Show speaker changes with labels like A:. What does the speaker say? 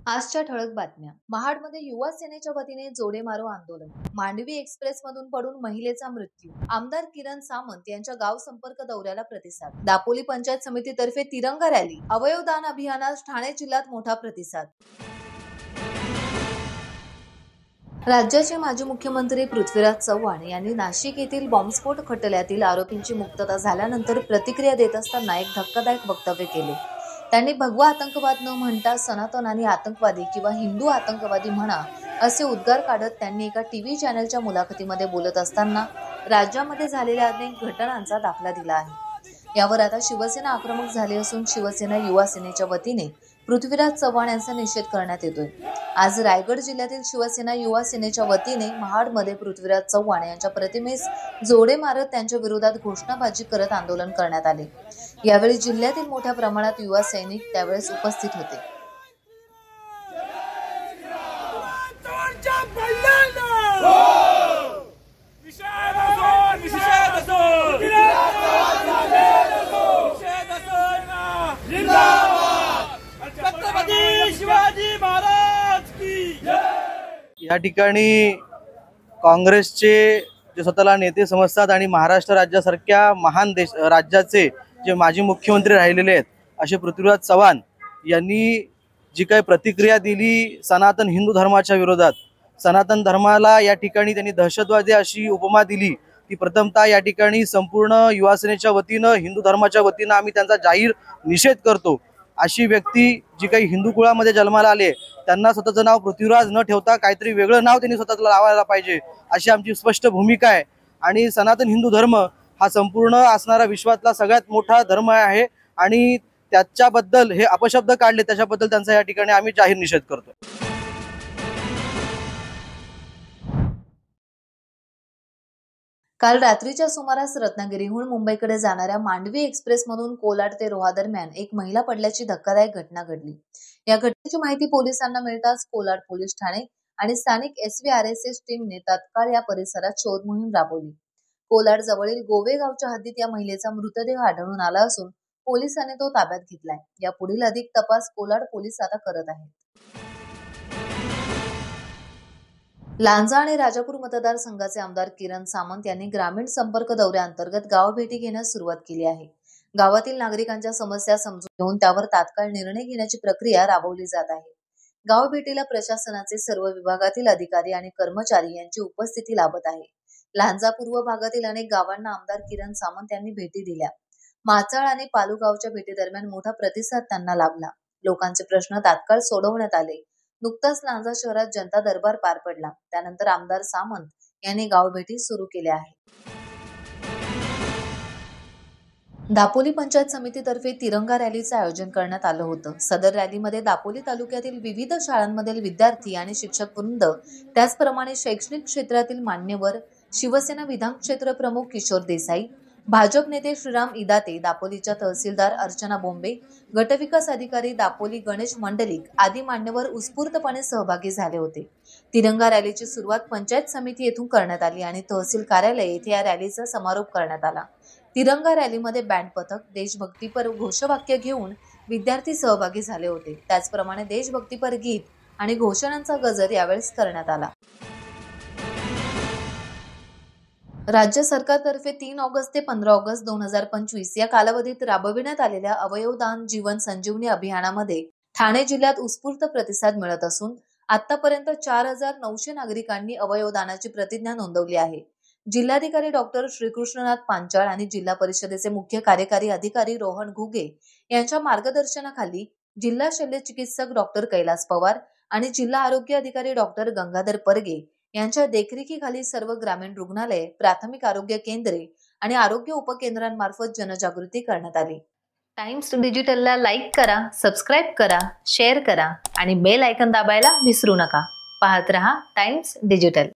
A: आजच्या ठळक बातम्या। महाडमध्ये युवा सेनेच्या वतीने जोडे मारो आंदोलन। मांडवी एक्सप्रेस मधून पडून महिलेचा मृत्यू। आमदार किरण सामंत यांच्या गाव संपर्क दौऱ्याला प्रतिसाद। दापोली पंचायत समितीतर्फे तिरंगा रॅली। अवयवदान अभियानास ठाणे जिल्ह्यात मोठा प्रतिसाद। राज्याचे माजी मुख्यमंत्री पृथ्वीराज चव्हाण यांनी नाशिक येथील बॉम्बस्फोट खटल्यातील आरोपींची मुक्तता झाल्यानंतर प्रतिक्रिया देत असताना एक धक्कादायक वक्तव्य केले। त्यांनी भगवा आतंकवाद न म्हणता सनातन आणि आतंकवादी किंवा हिंदू आतंकवादी म्हणा असे उद्गार काढत त्यांनी एका टीव्ही चॅनलच्या मुलाखतीमध्ये बोलत असताना राज्यामध्ये झालेल्या अनेक घटनांचा दाखला दिला आहे। यावर आता शिवसेना आक्रमक झाली असून शिवसेना युवा सेनेच्या वतीने पृथ्वीराज चव्हाण यांचा निषेध करण्यात येतोय। आज रायगड जिल्ह्यातील शिवसेना युवा सेनेच्या वतीने महाडमध्ये पृथ्वीराज चव्हाण यांच्या प्रतिमेस जोडे मारत त्यांच्या विरोधात घोषणाबाजी करत आंदोलन करण्यात आले। यावेळी जिल्ह्यातील मोठ्या प्रमाणात युवा सैनिक त्यावेळेस उपस्थित होते।
B: या ठिकाणी काँग्रेसचे जे स्वतःला नेते समजतात आणि महाराष्ट्र राज्यासारख्या महान राज्याचे जे माजी मुख्यमंत्री राहिलेले आहेत असे पृथ्वीराज चव्हाण यांनी जी काही प्रतिक्रिया दिली सनातन हिंदू धर्माच्या विरोधात, सनातन धर्माला या ठिकाणी त्यांनी दहशतवादी अशी उपमा दिली। ती प्रथमतः या ठिकाणी संपूर्ण युवा सेनेच्या वतीनं हिंदू धर्माच्या वतीनं आम्ही त्यांचा जाहीर निषेध करतो। अशी व्यक्ती जी काही हिंदू कुळामध्ये जन्माला आले त्यांना स्वतःचं नाव पृथ्वीराज न ठेवता काहीतरी वेगळं नाव त्यांनी स्वतःला लावायला पाहिजे अशी आमची स्पष्ट भूमिका आहे। आणि सनातन हिंदू धर्म हा संपूर्ण असणारा विश्वातला सगळ्यात मोठा धर्म आहे आणि त्याच्याबद्दल हे अपशब्द काढले त्याच्याबद्दल त्यांचा या ठिकाणी आम्ही जाहीर निषेध करतो।
A: काल रात्रीच्या सुमारास रत्नागिरीहून मुंबईकडे जाणाऱ्या मांडवी एक्सप्रेस मधून कोलाड ते रोहा दरम्यान एक महिला पडल्याची धक्कादायक घटना घडली। या घटनेची माहिती पोलिसांना मिळताच कोलाड पोलीस ठाणे आणि स्थानिक SVRSS टीमने तात्काळ या परिसरात शोध मोहीम राबवली। कोलाड जवळील गोवे गावच्या हद्दीत या महिलेचा मृतदेह आढळून आला असून पोलिसांनी तो ताब्यात घेतलाय। या पुढील अधिक तपास कोलाड पोलीस आता करत आहेत। लांजा आणि राजापूर मतदारसंघाचे आमदार किरण सामंत यांनी ग्रामीण संपर्क दौऱ्याअंतर्गत गाव भेटी घेण्यास सुरुवात केली आहे। गावातील नागरिकांच्या समस्या समजून घेऊन त्यावर तात्काळ निर्णय घेण्याची प्रक्रिया राबवली जात आहे। गाव भेटीला प्रशासनाचे सर्व विभागातील अधिकारी आणि कर्मचारी यांची उपस्थिती लाभत आहे। लांजा पूर्व भागातील अनेक गावांना आमदार किरण सामंत यांनी भेटी दिल्या। माचाळ आणि पालू गावच्या भेटीदरम्यान मोठा प्रतिसाद त्यांना लाभला। लोकांचे प्रश्न तात्काळ सोडवण्यात आले। नुकताच लांजा शहरात जनता दरबार पार पडला। त्यानंतर आमदार सामंत यांनी गाव भेटी सुरू केल्या आहेत। दापोली पंचायत समितीतर्फे तिरंगा रॅलीचे आयोजन करण्यात आलं होतं। सदर रॅलीमध्ये दापोली तालुक्यातील विविध शाळांमधील विद्यार्थी आणि शिक्षक वृंद, त्याचप्रमाणे शैक्षणिक क्षेत्रातील मान्यवर, शिवसेना विधान क्षेत्र प्रमुख किशोर देसाई, भाजप नेते श्रीराम इदाते, दापोलीच्या तहसीलदार अर्चना बोंबे, गटविकास अधिकारी दापोली गणेश मंडलिक आदी मान्यवर उत्स्फूर्तपणे सहभागी झाले होते। तिरंगा रॅलीची सुरुवात पंचायत समिती येथून करण्यात आली आणि तहसील कार्यालय येथे या रॅलीचा समारोप करण्यात आला। तिरंगा रॅलीमध्ये बँड पथक, देशभक्तीपर घोषवाक्य घेऊन विद्यार्थी सहभागी झाले होते। त्याचप्रमाणे देशभक्तीपर गीत आणि घोषणांचा गजर यावेळेस करण्यात आला। राज्य सरकारतर्फे 3 ऑगस्ट ते 15 ऑगस्ट 2025 या कालावधीत राबविण्यात आलेल्या अवयवदान जीवन संजीवनी अभियानामध्ये ठाणे जिल्ह्यात उत्स्फूर्त प्रतिसाद मिळत असून आतापर्यंत 4900 नागरिकांनी अवयवदानाची प्रतिज्ञा नोंदवली आहे। जिल्हाधिकारी डॉक्टर श्रीकृष्णनाथ पांचाळ आणि जिल्हा परिषदेचे मुख्य कार्यकारी अधिकारी रोहन घुगे यांच्या मार्गदर्शनाखाली जिल्हा शल्य चिकित्सक डॉक्टर कैलास पवार आणि जिल्हा आरोग्य अधिकारी डॉक्टर गंगाधर परगे यांच्या देखरेखीखाली सर्व ग्रामीण रुग्णालये, प्राथमिक आरोग्य केंद्रे आणि आरोग्य उपकेंद्रांमार्फत जनजागृती करण्यात आली। टाइम्स डिजिटलला लाईक करा, सबस्क्राईब करा, शेअर करा आणि बेल आयकॉन दाबायला विसरू नका। पाहत रहा टाइम्स डिजिटल।